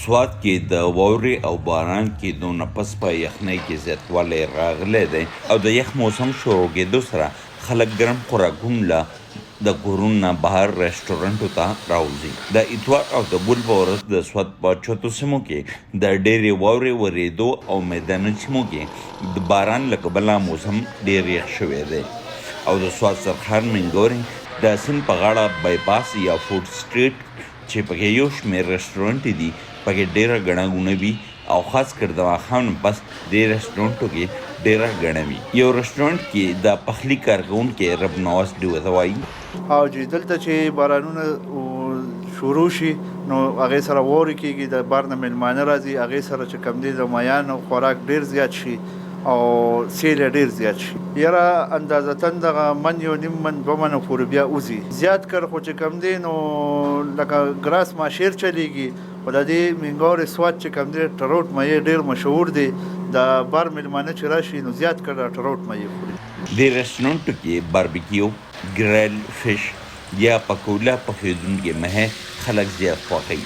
سوات کې د واورې او باران کېدو نه پس په یخنۍ کې زیاتوالی راغلی دی او د یخ موسم شروع کېدو سره خلک ګرم خوراکونو له د کورونو نه بهر رسټورنټو ته راوځي. د اتوار او د بل په ورځ د سوات په چتو سیمو کې د ډېرې واورې ورېدو او میداني سیمو کې د باران له کبله موسم ډېر یخ شوی دی او د سوات سرخان منګورې د سیند په غاړه بایپاس یا فوډ سټریټ چې پکې یو شمېر رسټورنټ دي پکې ډېره ګڼه ګوڼه وي او خاص کر د ماښام نه پس دې رسټورنټو کې ډېره ګڼه وي. یو رسټورنټ کې د پخلي کارکوونکی رب نواز ډیوه ته وایي او چې دلته چې بارانونه شروع شي نو هغې سره واورې کېږي، د بار نه میلمانه راځي، هغې سره چې کوم دی د مایانو خوراک ډېر زیات شي او سیل یې ډېر زیات شي. یاره اندازتاً دغه من یو نیم من 2 منه پورې بیا وځي زیات کر، خو چې کوم دی نو لکه ګراس ماشیر چلیږي. خو د دې منګورې سوات چې کوم دی ټروټ مایې ډېر مشهور دی، د بار میلمانه چې راشي نو زیات کر ټروټ مایې خوري. دې رسټورنټو کې باربیکیو، ګریل فش یا پکوله پخېدونکې مهې خلک زیات خوښوي.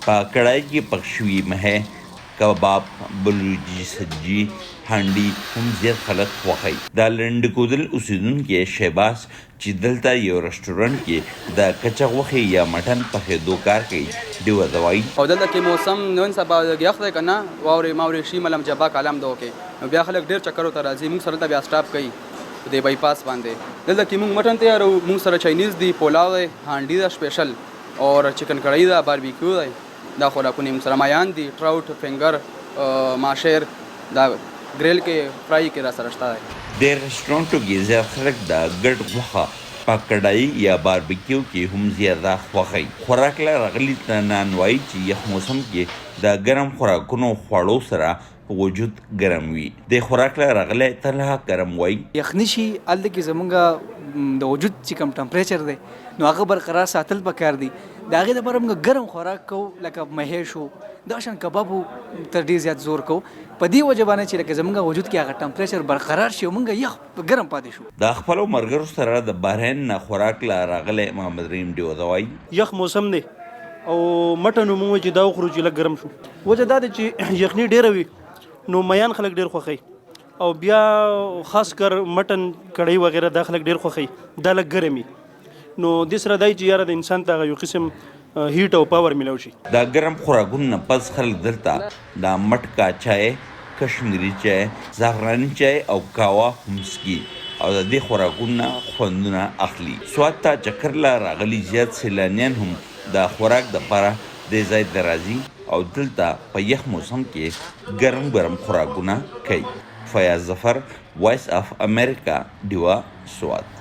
په کړای کې پخ شوي مهې، کباب، بلوچي سبزي، هانډي هم زیات خلک خوښوي. د لنډکودل اوسېدونکی شهباز چې دلته یو رسټورنټ کې د کچه غوښې یا مټن پخېدو کار کوي ډیوه ته وایي او دلته کې موسم نن سبا یخ دی که نه، واورې ماورې شي ملم جبا کالم ده وکې نو بیا خلک ډېر چکرو ته راځي. موږ سره دلته بیا سټاپ کوي د بایپاس باندې. دلته کې موږ مټن تیارو، موږ سره چاینیز دی، پولاو دی، هانډي ده سپیشل اور چکن کړی ده، باربیکیو دی. دا خوراکونه موږ سره مایان دي، ټراوټ، فنګر، ماشیر، دا ګریل کې فرای کې را سره شته دی. د رسټورنټو کې زیات خلک د ګډ غوښه په کړایي یا باربیکیو کې هم زیاته خوښوي. خوراک له راغلي نان وایي چې یخ موسم کې د ګرم خوراکونو خوړو سره وجود ګرم وي. د خوراک له راغلی طلحه کرم وایي یخني شي هلته کې زمونږ د وجود چې کوم ټمپریچر دی نو هغه برقرار ساتل پکار دي. د هغې دپاره موږ ګرم خوراک کوو، لکه مهې شو، دا شان کبابو تر ډېر زیات زور کوو په دې وجه باندې چې لکه زمونږ وجود کې هغه ټمپریچر برقرار شي او موږ یخ ګرم پاتې شو. د خپلو ملګرو سره د بحرین نه خوراک له راغلی محمد رحیم ډیوه ته وایي یخ موسم دی او مټن مو چې دا وخورو چې لږ ګرم شو. وجه دا ده چې یخني ډېره وي نو میان خلک ډېر خوښوي او بیا خاص کر مټن کړی وغیره دا خلک ډېر خوښوي، دا لږ ګرم وي نو دې سره دی چې یاره د انسان ته یو قسم هیټ او پاور میلاو شي. د ګرم خوراکونو نه پس خلک دلته د مټکا چای، کشمیري چای، زعفراني چای او کاوا هم څښي او د دې خوراکونو نه خوندونه اخلي. سوات ته چکر له راغلي زیات سیلانیان هم د خوراک دپاره دې ځای ته راځي او دلته په یخ موسم کې ګرم ګرم خوراکونه کوي. فیاض ظفر، وایس آف امریکا، ډیوه، سوات.